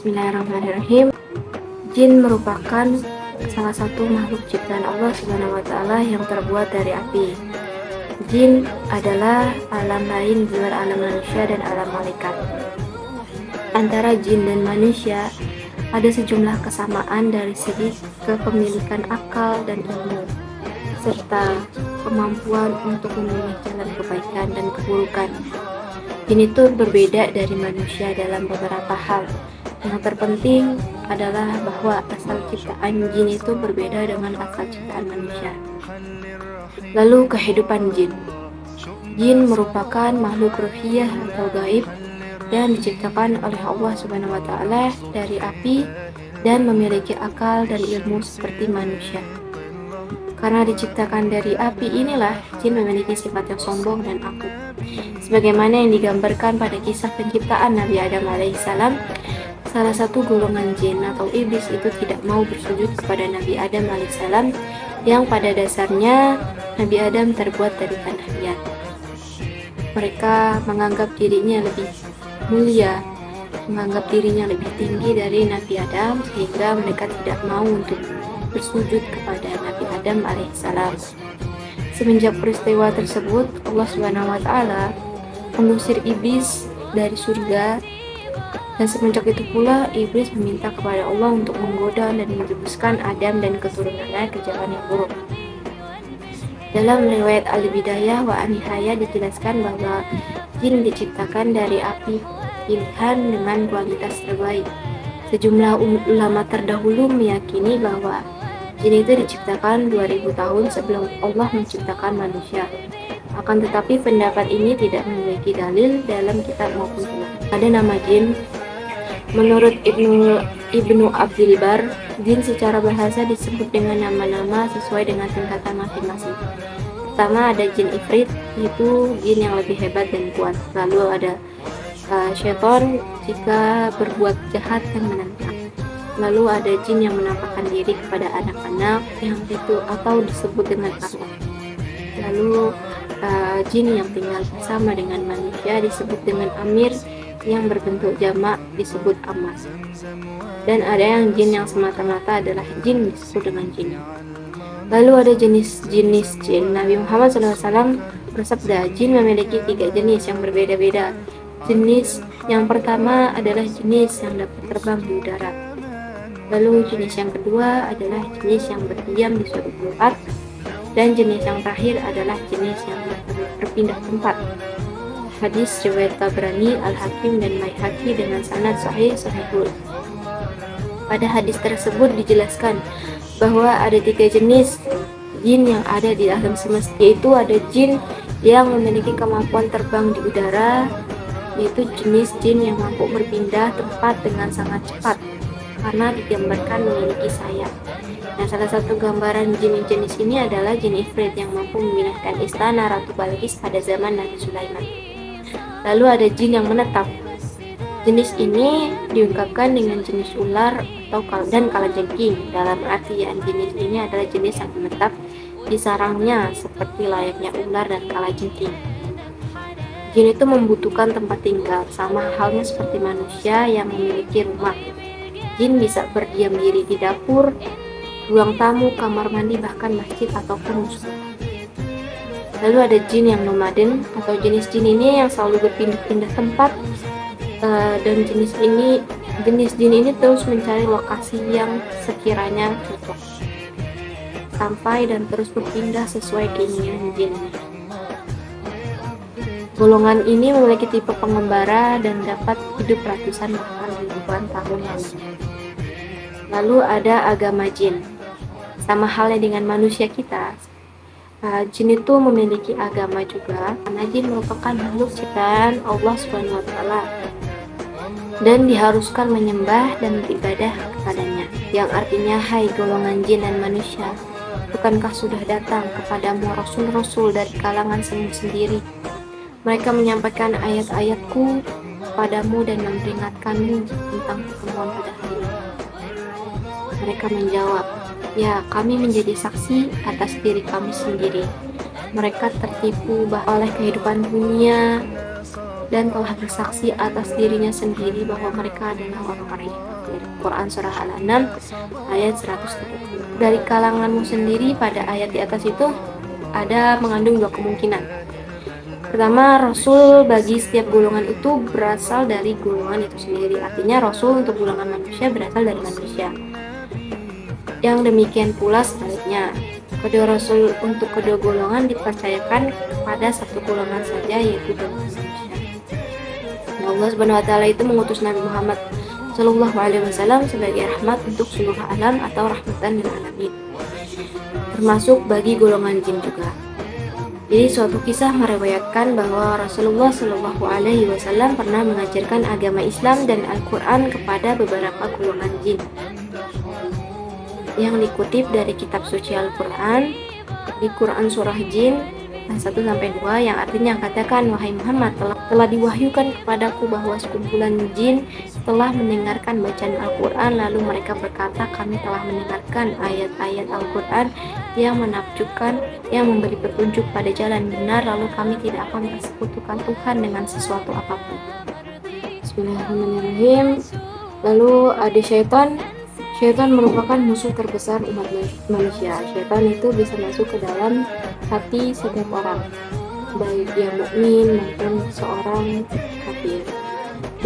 Bismillahirrahmanirrahim. Jin merupakan salah satu makhluk ciptaan Allah Subhanahu wa Ta'ala yang terbuat dari api. Jin adalah alam lain di luar alam manusia dan alam malaikat. Antara jin dan manusia ada sejumlah kesamaan dari segi kepemilikan akal dan ilmu, serta kemampuan untuk memilih jalan kebaikan dan keburukan. Jin itu berbeda dari manusia dalam beberapa hal. Yang terpenting adalah bahwa asal ciptaan jin itu berbeda dengan asal ciptaan manusia. Lalu kehidupan jin. Jin merupakan makhluk ruhiyah atau gaib yang diciptakan oleh Allah Subhanahu wa Ta'ala dari api dan memiliki akal dan ilmu seperti manusia. Karena diciptakan dari api inilah jin memiliki sifat yang sombong dan angkuh. Sebagaimana yang digambarkan pada kisah penciptaan Nabi Adam alaihissalam, salah satu golongan jin atau iblis itu tidak mau bersujud kepada Nabi Adam alaihissalam yang pada dasarnya Nabi Adam terbuat dari tanah liat. Mereka menganggap dirinya lebih mulia, menganggap dirinya lebih tinggi dari Nabi Adam, sehingga mereka tidak mau untuk bersujud kepada Nabi Adam alaihissalam. Semenjak peristiwa tersebut, Allah Subhanahu wa Ta'ala mengusir iblis dari surga, dan semenjak itu pula iblis meminta kepada Allah untuk menggoda dan menjerumuskan Adam dan keturunannya ke jalan yang buruk. Dalam riwayat Al-Bidayah wa An-Nihayah dijelaskan bahwa jin diciptakan dari api pilihan dengan kualitas terbaik. Sejumlah ulama terdahulu meyakini bahwa jin itu diciptakan 2000 tahun sebelum Allah menciptakan manusia. Akan tetapi pendapat ini tidak memiliki dalil dalam kitab maupun sunnah. Ada nama jin. Menurut Ibnu Abdul Bar, jin secara bahasa disebut dengan nama-nama sesuai dengan tingkatan masing-masing. Pertama ada jin ifrit, yaitu jin yang lebih hebat dan kuat. Lalu ada syaitan jika berbuat jahat dan menantang. Lalu ada jin yang menampakkan diri kepada anak-anak yang itu atau disebut dengan arwah. Lalu jin yang tinggal bersama dengan manusia disebut dengan amir, yang berbentuk jamak disebut amas. Dan ada yang jin yang semata-mata adalah jin disebut dengan jin. Lalu ada jenis-jenis jin. Nabi Muhammad SAW bersabda, jin memiliki 3 jenis yang berbeda-beda. Jenis yang pertama adalah jenis yang dapat terbang di udara. Lalu jenis yang kedua adalah jenis yang berdiam di suatu tempat. Dan jenis yang terakhir adalah jenis yang berpindah tempat. Hadis riwayat Tabrani, Al-Hakim dan Baihaqi dengan sanad sahihul. Pada hadis tersebut dijelaskan bahwa ada 3 jenis jin yang ada di alam semesta, yaitu ada jin yang memiliki kemampuan terbang di udara, yaitu jenis jin yang mampu berpindah tempat dengan sangat cepat karena digambarkan memiliki sayap. Nah, salah satu gambaran jin jenis ini adalah jin ifrit yang mampu memindahkan istana Ratu Balqis pada zaman Nabi Sulaiman. Lalu ada jin yang menetap. Jenis ini diungkapkan dengan jenis ular atau dan kalajengking. Dalam artian jenis ini adalah jenis yang menetap di sarangnya seperti layaknya ular dan kalajengking. Jin itu membutuhkan tempat tinggal, sama halnya seperti manusia yang memiliki rumah. Jin bisa berdiam diri di dapur, ruang tamu, kamar mandi, bahkan masjid ataupun musola. Lalu ada jin yang nomaden, atau jenis jin ini yang selalu berpindah-pindah tempat, dan jenis jin ini terus mencari lokasi yang sekiranya cocok sampai dan terus berpindah sesuai keinginan jin. Golongan ini memiliki tipe pengembara dan dapat hidup ratusan bahkan ribuan tahun lamanya. Lalu ada agama jin. Sama halnya dengan manusia kita, jin itu memiliki agama juga, karena jin merupakan makhluk ciptaan Allah Subhanahu wa Ta'ala dan diharuskan menyembah dan beribadah kepadanya, yang artinya, hai golongan jin dan manusia, bukankah sudah datang kepadamu rasul-rasul dari kalanganmu sendiri? Mereka menyampaikan ayat-ayatku kepadamu dan memperingatkanmu tentang pertemuan pada hari ini. Mereka menjawab, ya, kami menjadi saksi atas diri kami sendiri. Mereka tertipu oleh kehidupan dunia dan telah bersaksi atas dirinya sendiri bahwa mereka adalah orang-orang yang kafir. Quran Surah Al-An'am ayat 130. Dari kalanganmu sendiri pada ayat di atas itu ada mengandung dua kemungkinan. Pertama, Rasul bagi setiap golongan itu berasal dari golongan itu sendiri. Artinya Rasul untuk golongan manusia berasal dari manusia. Yang demikian pula sebaliknya. Kedua Rasul untuk kedua golongan dipercayakan kepada satu golongan saja, yaitu golongan manusia. Allah Subhanahu wa taala itu mengutus Nabi Muhammad Shallallahu alaihi wasallam sebagai rahmat untuk seluruh alam atau rahmatan lil alamin. Termasuk bagi golongan jin juga. Jadi suatu kisah meriwayatkan bahwa Rasulullah Shallallahu Alaihi Wasallam pernah mengajarkan agama Islam dan Al-Quran kepada beberapa golongan jin. Yang dikutip dari kitab suci Al-Quran, di Quran surah Jin 1-2 yang artinya katakan, wahai Muhammad, telah diwahyukan kepadaku bahwa sekumpulan jin telah mendengarkan bacaan Al-Quran, lalu mereka berkata, kami telah mendengarkan ayat-ayat Al-Quran yang menakjubkan, yang memberi petunjuk pada jalan benar, lalu kami tidak akan bersekutukan Tuhan dengan sesuatu apapun. Bismillahirrahmanirrahim. Lalu ada syaitan. Syaitan merupakan musuh terbesar umat manusia. Syaitan itu bisa masuk ke dalam hati setiap orang, baik yang mukmin maupun seorang kafir.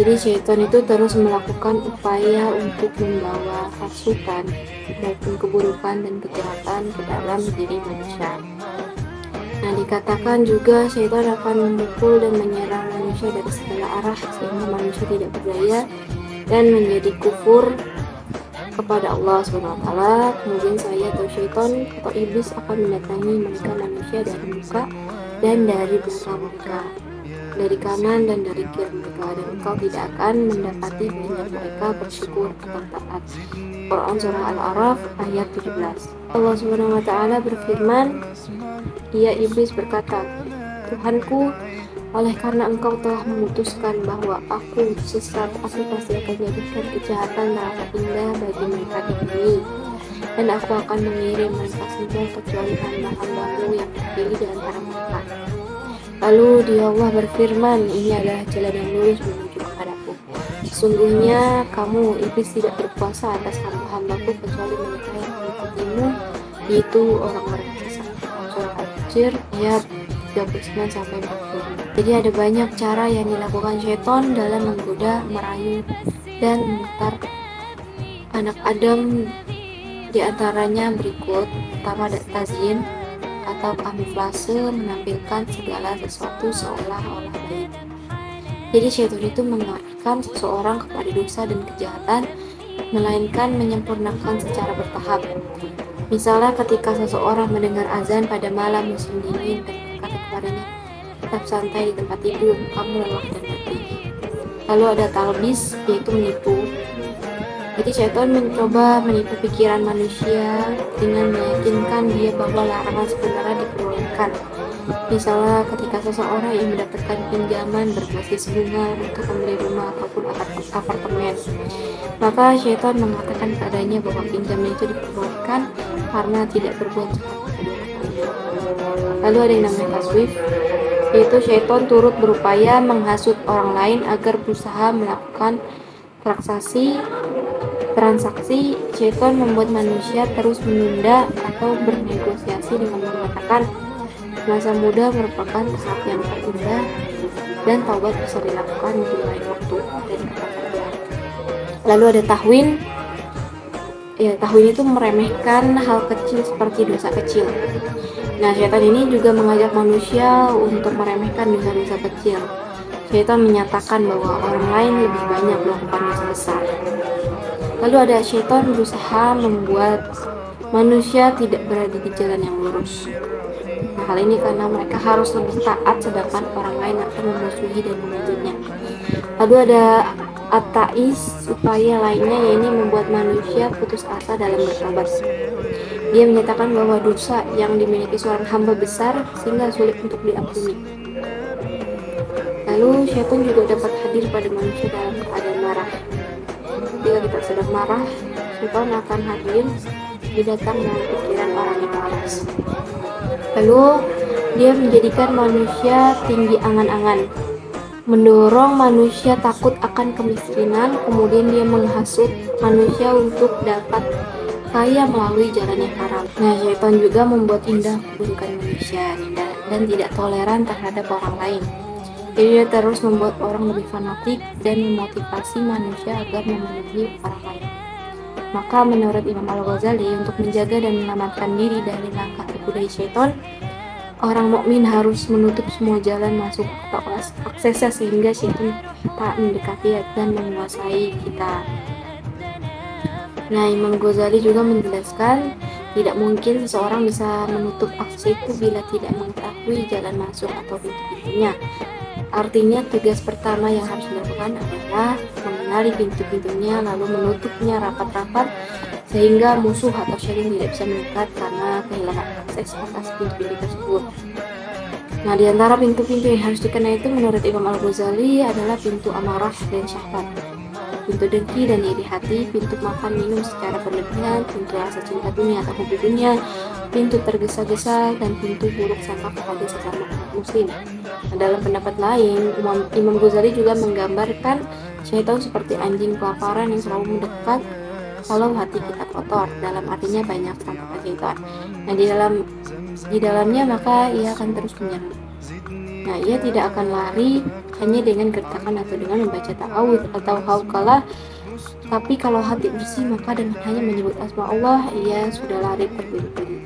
Jadi syaitan itu terus melakukan upaya untuk membawa hasutan maupun keburukan dan kejahatan ke dalam diri manusia. Nah, dikatakan juga syaitan akan memukul dan menyerang manusia dari segala arah sehingga manusia tidak berdaya dan menjadi kufur kepada Allah SWT. Kemudian saya atau syaitan atau iblis akan mendatangi mereka manusia dari muka dan dari belakang mereka, dari kanan dan dari kiri mereka, dan engkau tidak akan mendapati banyak mereka bersyukur atau taat. Quran Surah Al-A'raf ayat 17. Allah SWT berfirman, ia iblis berkata, Tuhanku, oleh karena engkau telah memutuskan bahwa aku sesat, aku pasti akan jadikan kejahatan terlalu indah bagi mereka di bumi, dan aku akan mengirim mereka semua kecuali hamba-hambamu yang terpilih di antara mereka. Lalu dia Allah berfirman, ini adalah jalan yang lurus menuju kepadaku. Sesungguhnya kamu iblis tidak berkuasa atas hamba-hambaku kecuali mereka yang mengikutimu, yaitu orang-orang sesat. Surah Al-Hijr ayat 39-40. Jadi ada banyak cara yang dilakukan syaitan dalam menggoda, merayu, dan memutar anak Adam. Di antaranya berikut. Pertama ada tazyin atau kamuflase, menampilkan segala sesuatu seolah-olah baik. Jadi syaitan itu mengarahkan seseorang kepada dosa dan kejahatan, melainkan menyempurnakan secara bertahap. Misalnya ketika seseorang mendengar azan pada malam musim dingin dan berkata kepadanya, tetap santai di tempat tidur, kamu lelah dan mati. Lalu ada talbis, yaitu menipu. Jadi syaitan mencoba menipu pikiran manusia dengan meyakinkan dia bahwa larangan sebenarnya diperbolehkan. Misalnya ketika seseorang yang mendapatkan pinjaman berbasis bunga untuk membeli rumah ataupun apartemen, maka syaitan mengatakan padanya bahwa pinjaman itu diperbolehkan karena tidak berbuat jahat. Lalu ada yang namanya taswif, yaitu syaitan turut berupaya menghasut orang lain agar berusaha melakukan transaksi. Syaitan membuat manusia terus menunda atau bernegosiasi dengan mengatakan masa muda merupakan tahap yang terindah dan taubat bisa dilakukan di lain waktu dan kata kerja. Lalu ada tahwin. Tahwin itu meremehkan hal kecil seperti dosa kecil. Nah, syaitan ini juga mengajak manusia untuk meremehkan dosa-dosa kecil. Syaitan menyatakan bahwa orang lain lebih banyak melakukan dosa besar. Lalu ada syaitan berusaha membuat manusia tidak berada di jalan yang lurus. Nah, hal ini karena mereka harus lebih taat sedangkan orang lain akan memusuhi dan mengejeknya. Lalu ada atais, upaya lainnya yaitu membuat manusia putus asa dalam bertobat. Dia menyatakan bahwa dosa yang dimiliki seorang hamba besar sehingga sulit untuk diampuni. Lalu syaitan juga dapat hadir pada manusia dalam keadaan marah. Jika kita sedang marah, syaitan akan hadir datang dalam pikiran orang yang waras. Lalu dia menjadikan manusia tinggi angan-angan. mendorong manusia takut akan kemiskinan, kemudian dia menghasut manusia untuk dapat kaya melalui jalan yang haram. Nah, syaitan juga membuat indah keburukan manusia dan tidak toleran terhadap orang lain. Jadi dia terus membuat orang lebih fanatik dan memotivasi manusia agar memenuhi orang lain. Maka menurut Imam Al-Ghazali, untuk menjaga dan menyelamatkan diri dari langkah tipu daya syaitan, orang mukmin harus menutup semua jalan masuk atau aksesnya sehingga syaitan tak mendekati dan menguasai kita. Nah, Imam Ghazali juga menjelaskan tidak mungkin seseorang bisa menutup akses itu bila tidak mengetahui jalan masuk atau pintu-pintunya. Artinya tugas pertama yang harus dilakukan adalah mengenali pintu-pintunya lalu menutupnya rapat-rapat sehingga musuh atau syaitan tidak bisa mendekat karena kehilangan akses atas pintu-pintu tersebut. Nah, di antara pintu-pintu yang harus dikenai itu menurut Imam Al-Ghazali adalah pintu amarah dan syahwat, pintu dengki dan iri hati, pintu makan minum secara berlebihan, pintu rasa cinta dunia atau hobi dunia, pintu tergesa-gesa, dan pintu buruk sangka kepada sesama muslim. Nah, dalam pendapat lain, Imam Ghazali juga menggambarkan syaitan seperti anjing kelaparan yang selalu mendekat kalau hati kita kotor, dalam artinya banyak tampakan syaitan. Nah, di dalamnya maka ia akan terus menyerang. Nah, ia tidak akan lari hanya dengan gertakan atau dengan membaca ta'awudz atau hauqalah, tapi kalau hati bersih maka dengan hanya menyebut asma Allah ia sudah lari berdiri-diri.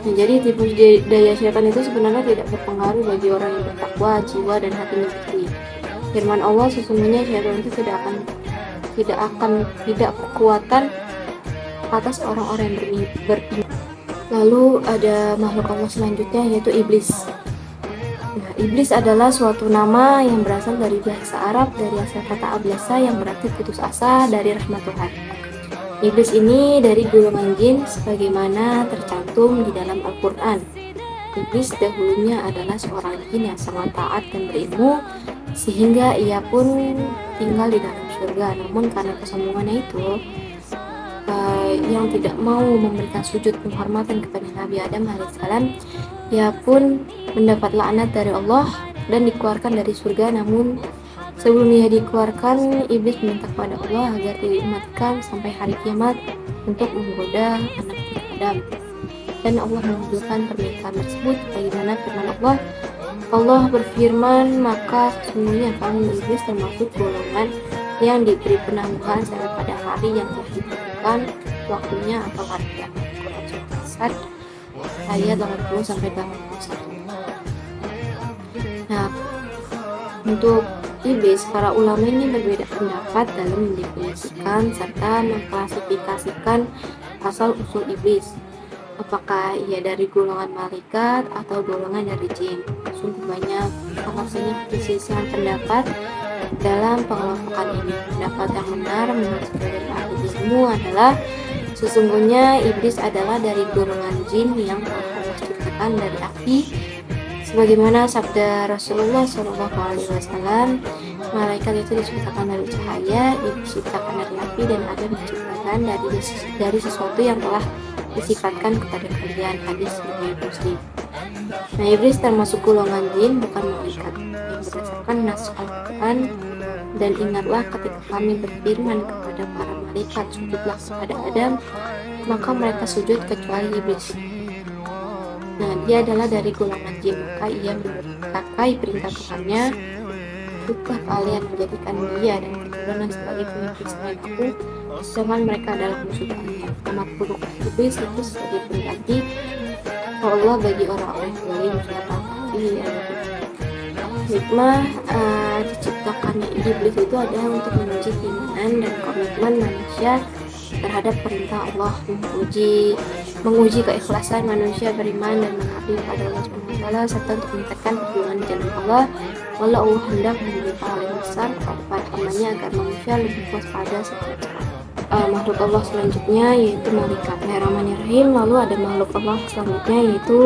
Nah, jadi tipu daya syaitan itu sebenarnya tidak berpengaruh bagi orang yang bertakwa, jiwa dan hatinya bersih. Firman Allah, sesungguhnya syaitan itu tidak kekuatan atas orang-orang yang beriman. Lalu ada makhluk Allah selanjutnya yaitu iblis. Nah, iblis adalah suatu nama yang berasal dari bahasa Arab dari asal kata ablasa yang berarti putus asa dari rahmat Tuhan. Iblis ini dari golongan jin sebagaimana tercantum di dalam Al-Quran. Iblis dahulunya adalah seorang jin yang sangat taat dan berilmu sehingga ia pun tinggal di dalam surga. Namun karena kesombongannya itu yang tidak mau memberikan sujud penghormatan kepada Nabi Adam alaihissalam, ia pun mendapat laknat dari Allah dan dikeluarkan dari surga. Namun sebelum ia dikeluarkan, iblis meminta kepada Allah agar tidak dimatikan sampai hari kiamat untuk menggoda anak Adam. Dan Allah mengabulkan permintaan tersebut. Bagaimana firman Allah? Allah berfirman, maka sesungguhnya kamu iblis termasuk golongan yang diberi penangguhan sampai pada hari yang telah ditentukan waktunya atau hari kiamat. Quran Surat ayat 80 sampai 81. Nah, untuk iblis, para ulama ini berbeda pendapat dalam mendefinisikan serta mengklasifikasikan asal usul iblis. Apakah ia dari golongan malaikat atau golongan dari jin? Sungguh banyak perselisihan pendapat dalam pengelompokan ini. Pendapat yang benar menurut sebagian ahli ilmu adalah sesungguhnya iblis adalah dari golongan jin yang Allah ciptakan dari api, sebagaimana sabda Rasulullah SAW, malaikat itu diciptakan dari cahaya, iblis diciptakan dari api, dan Adam diciptakan dari sesuatu yang telah disifatkan kepada kalian. Hadis riwayat Muslim. Nah, iblis termasuk golongan jin, bukan malaikat, yang berdasarkan nas Al-Quran. Dan ingatlah ketika kami berfirman kepada para malaikat, sujudlah kepada Adam, maka mereka sujud kecuali iblis. Nah, dia adalah dari golongan jin, maka ia mendurhakai perintah Tuhannya. Bukankah kalian menjadikan dia dan keturunan sebagai pemimpin selain aku, sedangkan mereka adalah musuh kalian. Amat buruk iblis itu sebagai pengganti Allah bagi orang-orang yang zalim. Hikmah diciptakannya iblis itu adalah untuk menguji keimanan dan komitmen manusia terhadap perintah Allah, menguji keikhlasan manusia beriman dan mengabdi kepada Allah SWT, serta untuk meningkatkan perjuangan di jalan Allah. Walau Allah hendak memberi pahala yang besar kepada para hambanya agar manusia lebih waspada setiap saat. Makhluk Allah selanjutnya yaitu malaikat. Bismillahirrahmanirrahim. Lalu ada makhluk Allah selanjutnya yaitu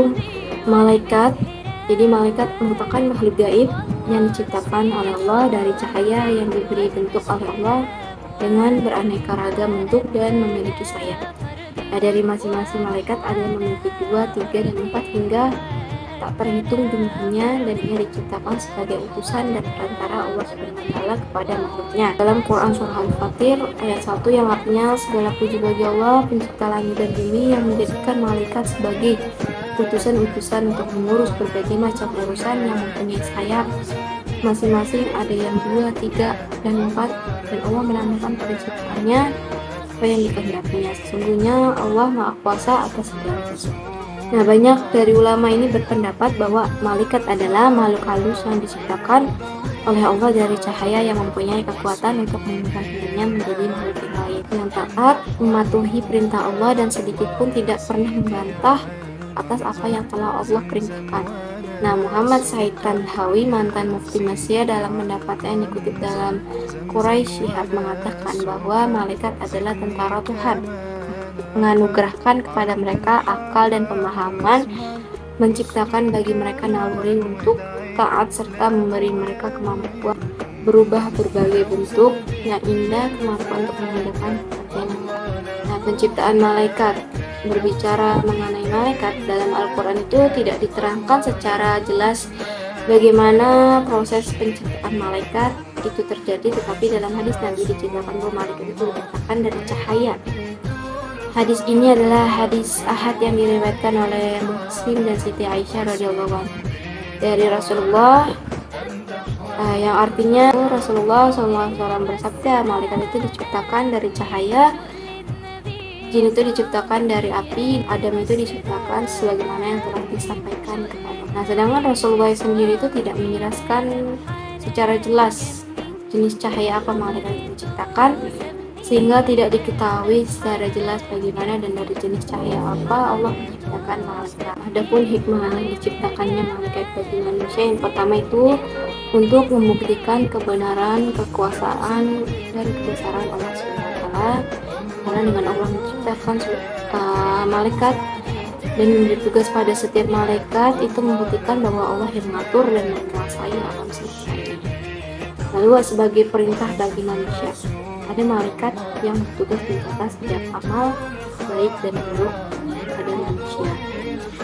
malaikat. Jadi malaikat merupakan makhluk gaib yang diciptakan oleh Allah dari cahaya yang diberi bentuk oleh Allah dengan beraneka ragam bentuk dan memiliki sayap. Nah, dari masing-masing malaikat ada yang memiliki 2, 3, dan 4 hingga tak terhitung jumlahnya, dan ia diciptakan sebagai utusan dan perantara Allah SWT kepada makhluknya. Dalam Quran Surah Al-Fatir ayat 1 yang artinya, segala puji bagi Allah pencipta langit dan bumi yang menjadikan malaikat sebagai utusan-utusan untuk mengurus berbagai macam urusan, yang mempunyai sayap masing-masing, ada yang 2, 3, dan 4, dan Allah menamakan penciptaannya apa yang dikehendakinya. Sesungguhnya Allah Maha Kuasa atas segala sesuatu. Nah, banyak dari ulama ini berpendapat bahwa malaikat adalah makhluk halus yang diciptakan oleh Allah dari cahaya, yang mempunyai kekuatan untuk mengubah dirinya menjadi makhluk yang lain, yang taat, mematuhi perintah Allah, dan sedikit pun tidak pernah membantah atas apa yang telah Allah perintahkan. Nah, Muhammad Said Tanhawi, mantan mufti Mesir, dalam pendapatnya yang dikutip dalam Quraisy Shihab, mengatakan bahwa malaikat adalah tentara Tuhan, menganugerahkan kepada mereka akal dan pemahaman, menciptakan bagi mereka naluri untuk taat, serta memberi mereka kemampuan berubah berbagai bentuk yang indah, kemampuan untuk mengadakan perhatian. Nah, penciptaan malaikat. Berbicara mengenai malaikat, dalam Al-Quran itu tidak diterangkan secara jelas bagaimana proses penciptaan malaikat itu terjadi, tetapi dalam hadis Nabi diceritakan bahwa malaikat itu diciptakan dari cahaya. Hadis ini adalah hadis ahad yang diriwayatkan oleh Muslim dan Siti Aisyah radhiyallahu anha dari Rasulullah, yang artinya Rasulullah SAW bersabda, malaikat itu diciptakan dari cahaya, jin itu diciptakan dari api, Adam itu diciptakan sebagaimana yang telah disampaikan kepada. Nah, sedangkan Rasulullah sendiri itu tidak menjelaskan secara jelas jenis cahaya apa malaikat itu diciptakan, sehingga tidak diketahui secara jelas bagaimana dan dari jenis cahaya apa Allah menciptakan malaikat. Adapun hikmah diciptakannya malaikat bagi manusia, yang pertama itu untuk membuktikan kebenaran, kekuasaan, dan kebesaran Allah SWT. Karena dengan Allah menciptakan malaikat dan memberi tugas pada setiap malaikat, itu membuktikan bahwa Allah yang mengatur dan menguasai alam semesta ini. Lalu sebagai perintah bagi manusia, ada malaikat yang bertugas mencatat setiap amal baik dan buruk pada manusia.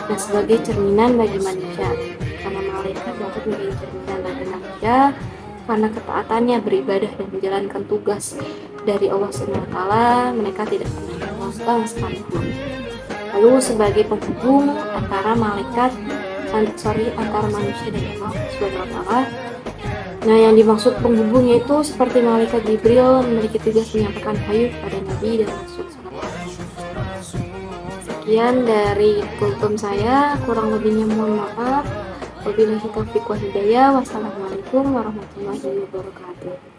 Nah, sebagai cerminan bagi manusia, karena malaikat dapat menjadi cerminan bagi manusia karena ketaatannya beribadah dan menjalankan tugas dari Allah SWT, mereka tidak pernah berbohong sekalipun. Lalu sebagai penghubung antara antara manusia dan Allah SWT. Nah, yang dimaksud penghubung itu seperti malaikat Jibril memiliki tugas menyampaikan wahyu kepada Nabi dan Rasul SAW. Sekian dari kultum saya, kurang lebihnya mohon maaf. Wabillahi taufiq wal hidayah. Wassalamualaikum warahmatullahi wabarakatuh.